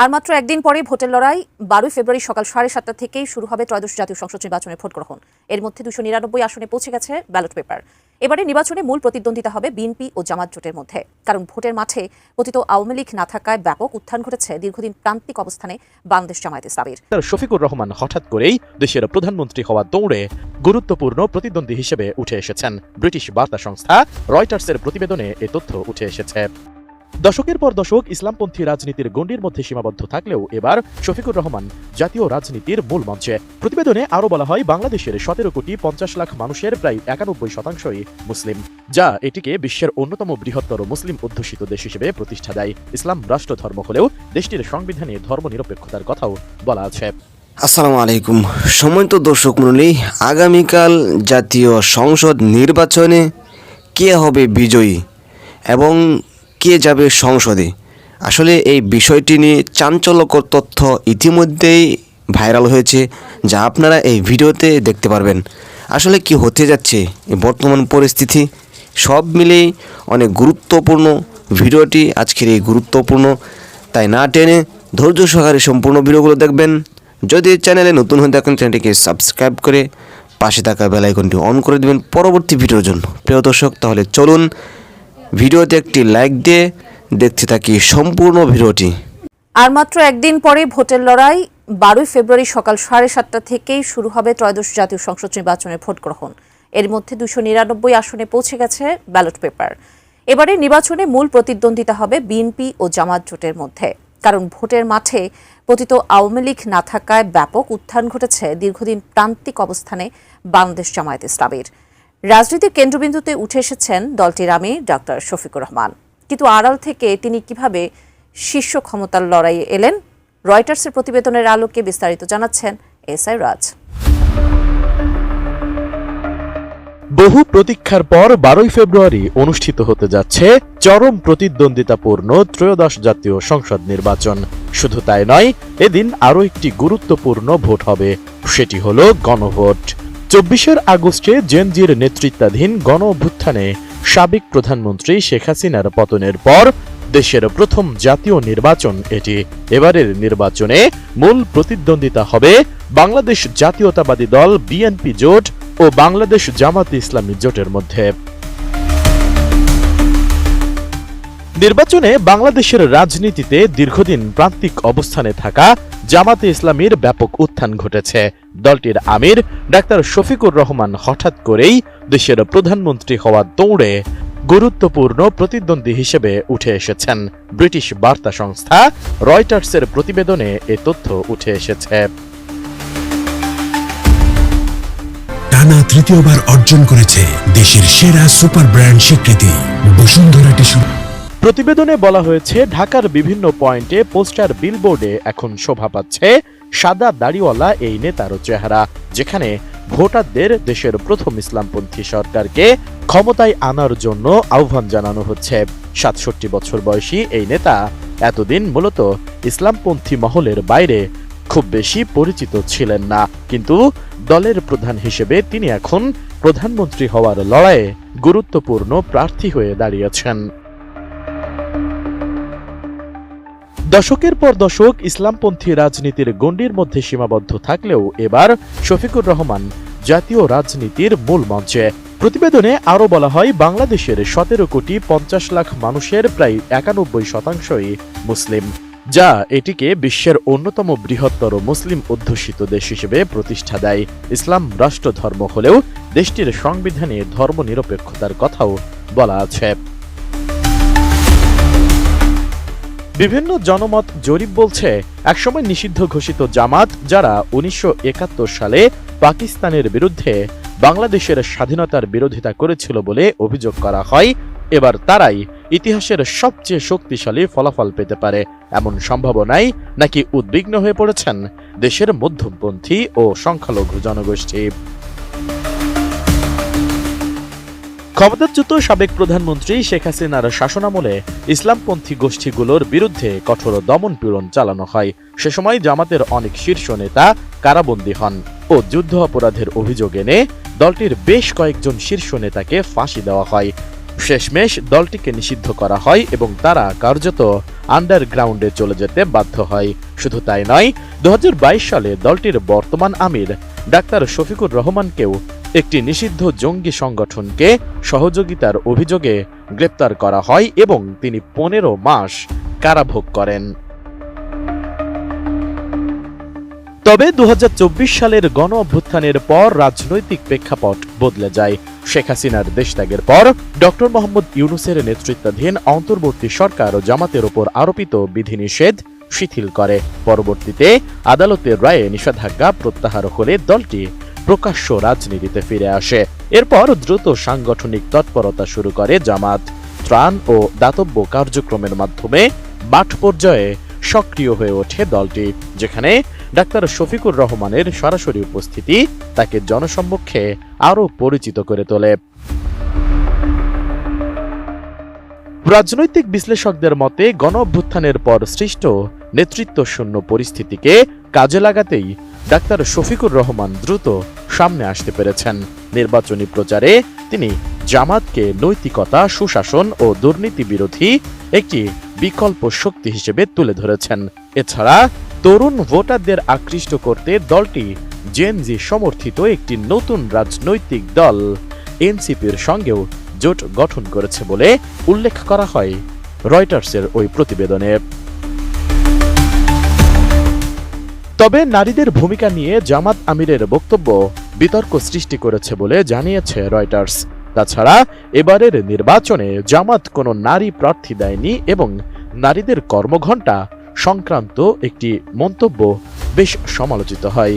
আর মাত্র একদিন পরে ভোটের লড়াই 12 ফেব্রুয়ারি সকাল 7:30 থেকেই শুরু হবে ত্রয়োদশ জাতীয় সংসদ নির্বাচনের ভোট গ্রহণ। এর মধ্যে 299 আসনে পৌঁছে গেছে ব্যালট পেপার। এবারে নির্বাচনে মূল প্রতিদ্বন্দ্বিতা হবে বিএনপি ও জামাত জোটের মধ্যে, কারণ ভোটের মাঠে পতিত আওয়ামী লীগ না থাকায় ব্যাপক উত্থান ঘটেছে দীর্ঘদিন প্রান্তিক অবস্থানে বাংলাদেশ জামায়াত ইসলামীর। শফিকুর রহমান হঠাৎ করেই দেশের প্রধানমন্ত্রী হওয়ার দৌড়ে গুরুত্বপূর্ণ প্রতিদ্বন্দ্বী হিসেবে উঠে এসেছেন। ব্রিটিশ বার্তা সংস্থা রয়টার্সের প্রতিবেদনে এ তথ্য উঠে এসেছে। দশকের পর দশক ইসলামপন্থী রাজনীতির গণ্ডির মধ্যে সীমাবদ্ধ থাকলেও এবার শফিকুর রহমান জাতীয় রাজনীতির মূল মঞ্চে। প্রতিবেদনে আরও বলা হয়, বাংলাদেশের 17 কোটি 50 লাখ মানুষের প্রায় 91% মুসলিম, যা এটিকে বিশ্বের অন্যতম বৃহত্তর মুসলিম অধ্যুষিত দেশ হিসেবে প্রতিষ্ঠা দেয়। ইসলাম রাষ্ট্র ধর্ম হলেও দেশটির সংবিধানে ধর্মনিরপেক্ষতার কথাও বলা আছে। আসসালামু আলাইকুম সম্মানিত দর্শক মণ্ডলী, আগামীকাল জাতীয় সংসদ নির্বাচনে কে হবে বিজয়ী এবং কে যাবে সংসদে, আসলে এই বিষয়টি নিয়ে চাঞ্চল্যকর তথ্য ইতিমধ্যেই ভাইরাল হয়েছে, যা আপনারা এই ভিডিওতে দেখতে পারবেন। আসলে কি হতে যাচ্ছে এই বর্তমান পরিস্থিতি, সব মিলেই অনেক গুরুত্বপূর্ণ ভিডিওটি আজকের এই গুরুত্বপূর্ণ, তাই না টেনে ধৈর্য সহকারে সম্পূর্ণ ভিডিওগুলো দেখবেন। যদি চ্যানেলে নতুন হয়ে থাকেন চ্যানেলটিকে সাবস্ক্রাইব করে পাশে থাকা বেল আইকনটি অন করে দেবেন পরবর্তী ভিডিওর জন্য। প্রিয় দর্শক, তাহলে চলুন ভিডিওতে একটি লাইক দিয়ে দেখতে থাকি সম্পূর্ণ ভিডিওটি। আর মাত্র একদিন পরে ভোটের লড়াই 12 ফেব্রুয়ারি সকাল 7:30 থেকেই শুরু হবে ত্রয়োদশ জাতীয় সংসদ নির্বাচনের ভোট গ্রহণ। এর মধ্যে 299 আসনে পৌঁছে গেছে ব্যালট পেপার। এবারে নির্বাচনে মূল প্রতিদ্বন্দ্বিতা হবে বিএনপি ও জামাত জোটের মধ্যে, কারণ ভোটের মাঠে পতিত আওয়ামী লীগ না থাকায় ব্যাপক উত্থান ঘটেছে দীর্ঘদিন প্রান্তিক অবস্থানে বাংলাদেশ জামায়াত ইসলামীর। রাজনীতির কেন্দ্রবিন্দুতে উঠে এসেছেন দলটির আমির ডক্টর শফিকুর রহমান, কিন্তু আড়াল থেকে তিনি কিভাবে শীর্ষ ক্ষমতার লড়াইয়ে এলেন, রয়টার্সের প্রতিবেদনের আলোকে বিস্তারিত জানাচ্ছেন এসআই রাজ। বহু প্রতীক্ষার পর 12 ফেব্রুয়ারি অনুষ্ঠিত হতে যাচ্ছে চরম প্রতিদ্বন্দ্বিতাপূর্ণ ত্রয়োদশ জাতীয় সংসদ নির্বাচন। শুধু তাই নয়, এদিন আরও একটি গুরুত্বপূর্ণ ভোট হবে, সেটি হলো গণভোট। 24 আগস্টে জেনজির নেতৃত্বাধীন গণ অভ্যুত্থানে সাবেক প্রধানমন্ত্রী শেখ হাসিনার পতনের পর দেশের প্রথম জাতীয় নির্বাচন এটি। এবারের নির্বাচনে মূল প্রতিদ্বন্দ্বিতা হবে বাংলাদেশ জাতীয়তাবাদী দল বিএনপি জোট ও বাংলাদেশ জামাত ইসলামী জোটের মধ্যে। নির্বাচনে বাংলাদেশের রাজনীতিতে দীর্ঘদিন প্রান্তিক অবস্থানে থাকা জামাতে ইসলামীর ব্যাপক উত্থান ঘটেছে। দলটির আমির ডাক্তার শফিকুর রহমান হঠাৎ করেই দেশের প্রধানমন্ত্রী হওয়ার দৌড়ে গুরুত্বপূর্ণ প্রতিদ্বন্দ্বী হিসেবে উঠে এসেছেন। ব্রিটিশ বার্তা সংস্থা রয়টার্সের প্রতিবেদনে এ তথ্য উঠে এসেছে। টানা তৃতীয়বার অর্জন করেছে দেশের সেরা সুপার ব্র্যান্ড স্বীকৃতি বসুন্ধরা টিস্যু। প্রতিবেদনে বলা হয়েছে, ঢাকার বিভিন্ন পয়েন্টে পোস্টার বিলবোর্ডে এখন শোভা পাচ্ছে সাদা দাড়িওয়ালা এই নেতার চেহারা, যেখানে ভোটারদের দেশের প্রথম ইসলামপন্থী সরকারকে ক্ষমতায় আনার জন্য আহ্বান জানানো হচ্ছে। 67 বছর বয়সী এই নেতা এতদিন মূলত ইসলামপন্থী মহলের বাইরে খুব বেশি পরিচিত ছিলেন না, কিন্তু দলের প্রধান হিসেবে তিনি এখন প্রধানমন্ত্রী হওয়ার লড়াইয়ে গুরুত্বপূর্ণ প্রার্থী হয়ে দাঁড়িয়েছেন। দশকের পর দশক ইসলামপন্থী রাজনীতির গণ্ডির মধ্যে সীমাবদ্ধ থাকলেও এবার শফিকুর রহমান জাতীয় রাজনীতির মূল মঞ্চে। প্রতিবেদনে আরও বলা হয়, বাংলাদেশের 17 কোটি 50 লাখ মানুষের প্রায় 91% মুসলিম, যা এটিকে বিশ্বের অন্যতম বৃহত্তর মুসলিম অধ্যুষিত দেশ হিসেবে প্রতিষ্ঠা দেয়। ইসলাম রাষ্ট্র ধর্ম হলেও দেশটির সংবিধানে ধর্মনিরপেক্ষতার কথাও বলা আছে। বিভিন্ন জনমত জরিপ বলছে, একসময় নিষিদ্ধ ঘোষিত জামাত, যারা 1971 সালে পাকিস্তানের বিরুদ্ধে বাংলাদেশের স্বাধীনতার বিরোধিতা করেছিল বলে অভিযোগ করা হয়, এবার তারাই ইতিহাসের সবচেয়ে শক্তিশালী ফলাফল পেতে পারে এমন সম্ভাবনায় নাকি উদ্বিগ্ন হয়ে পড়েছেন দেশের মধ্যপন্থী ও সংখ্যালঘু জনগোষ্ঠী। ক্ষমতাচ্যুত সাবেক প্রধানমন্ত্রী শেখ হাসিনার শাসনামলে ইসলামপন্থী গোষ্ঠীগুলোর বিরুদ্ধে কঠোর দমনপীড়ন চালানো হয়। সে সময় জামাতের অনেক শীর্ষ নেতা কারাবন্দী হন ও যুদ্ধ অপরাধের অভিযোগ এনে দলটির বেশ কয়েকজন শীর্ষ নেতাকে ফাঁসি দেওয়া হয়। শেষমেশ দলটিকে নিষিদ্ধ করা হয় এবং তারা কার্যত আন্ডারগ্রাউন্ডে চলে যেতে বাধ্য হয়। শুধু তাই নয়, 2022 সালে দলটির বর্তমান আমির ডাক্তার শফিকুর রহমানকেও একটি নিষিদ্ধ জঙ্গি সংগঠনকে সহযোগিতার অভিযোগে গ্রেপ্তার করা হয় এবং তিনি 15 মাস কারাভোগ করেন। তবে 2024 সালের গণ অভ্যুত্থানের পর রাজনৈতিক প্রেক্ষাপট বদলে যায়। শেখ হাসিনার দেশত্যাগের পর ডক্টর মোহাম্মদ ইউনূসের নেতৃত্বাধীন অন্তর্বর্তী সরকার জামাতের ওপর আরোপিত বিধিনিষেধ শিথিল করে। পরবর্তীতে আদালতের রায়ে নিষেধাজ্ঞা প্রত্যাহার হলে দলটি প্রকাশ্য রাজনীতিতে ফিরে আসে। এরপর দ্রুত সাংগঠনিক তৎপরতা শুরু করে জামাত। ত্রাণ ও দাতব্য কার্যক্রমের মাধ্যমে মাঠ পর্যায়ে সক্রিয় হয়ে ওঠে দলটি, যেখানে ডাক্তার শফিকুর রহমানের সরাসরি উপস্থিতি তাকে জনসম্মুখে আরও পরিচিত করে তোলে। রাজনৈতিক বিশ্লেষকদের মতে গণ অভ্যুত্থানের পর সৃষ্ট নেতৃত্বশূন্য পরিস্থিতিকে কাজে লাগাতেই ডাক্তার শফিকুর রহমান দ্রুত সামনে আসতে পেরেছেন। নির্বাচনী প্রচারে তিনি জামাতকে নৈতিকতা, সুশাসন ও দুর্নীতি বিরোধী একটি বিকল্প শক্তি হিসেবে তুলে ধরেছেন। এছাড়া তরুণ ভোটারদের আকৃষ্ট করতে দলটি জেনজি সমর্থিত একটি নতুন রাজনৈতিক দল এনসিপির সঙ্গেও জোট গঠন করেছে বলে উল্লেখ করা হয় রয়টার্সের ওই প্রতিবেদনে। তবে নারীদের ভূমিকা নিয়ে জামাত আমিরের বক্তব্য বিতর্ক সৃষ্টি করেছে বলে জানিয়েছে রয়টার্স। তাছাড়া এবারের নির্বাচনে জামাত কোনো নারী প্রার্থী দেয়নি এবং নারীদের কর্মঘণ্টা সংক্রান্ত একটি মন্তব্য বেশ সমালোচিত হয়।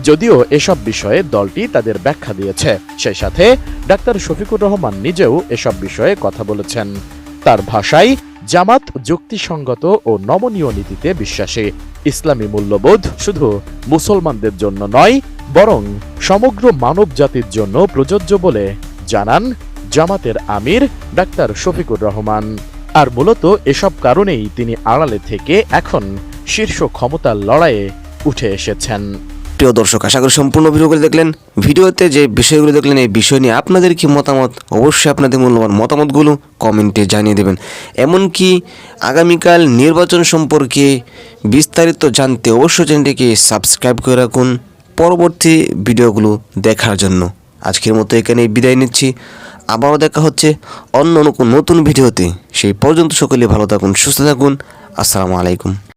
যদিও এসব বিষয়ে দলটি তাদের ব্যাখ্যা দিয়েছে, সেই সাথে ডাক্তার শফিকুর রহমান নিজেও এসব বিষয়ে কথা বলেছেন। তার ভাষায়, জামাত যুক্তিসঙ্গত ও নমনীয় নীতিতে বিশ্বাসী। ইসলামী মূল্যবোধ শুধু মুসলমানদের জন্য নয়, বরং সমগ্র মানব জাতির জন্য প্রযোজ্য বলে জানান জামাতের আমির ডাক্তার শফিকুর রহমান। আর মূলত এসব কারণেই তিনি আড়ালে থেকে এখন শীর্ষ ক্ষমতার লড়াইয়ে উঠে এসেছেন। প্রিয় দর্শক, আশা করি সম্পূর্ণ ভিডিওগুলো দেখলেন। ভিডিওতে যে বিষয়গুলো দেখলেন, এই বিষয় নিয়ে আপনাদের কি মতামত, অবশ্যই আপনাদের মূল্যবান মতামতগুলো কমেন্টে জানিয়ে দেবেন। এমনকি আগামীকাল নির্বাচন সম্পর্কে বিস্তারিত জানতে অবশ্যই চ্যানেলটিকে সাবস্ক্রাইব করে রাখুন পরবর্তী ভিডিওগুলো দেখার জন্য। আজকের মতো এখানেই বিদায় নিচ্ছি। আবারও দেখা হচ্ছে অন্য নতুন ভিডিওতে। সেই পর্যন্ত সকলে ভালো থাকুন, সুস্থ থাকুন। আসসালামু আলাইকুম।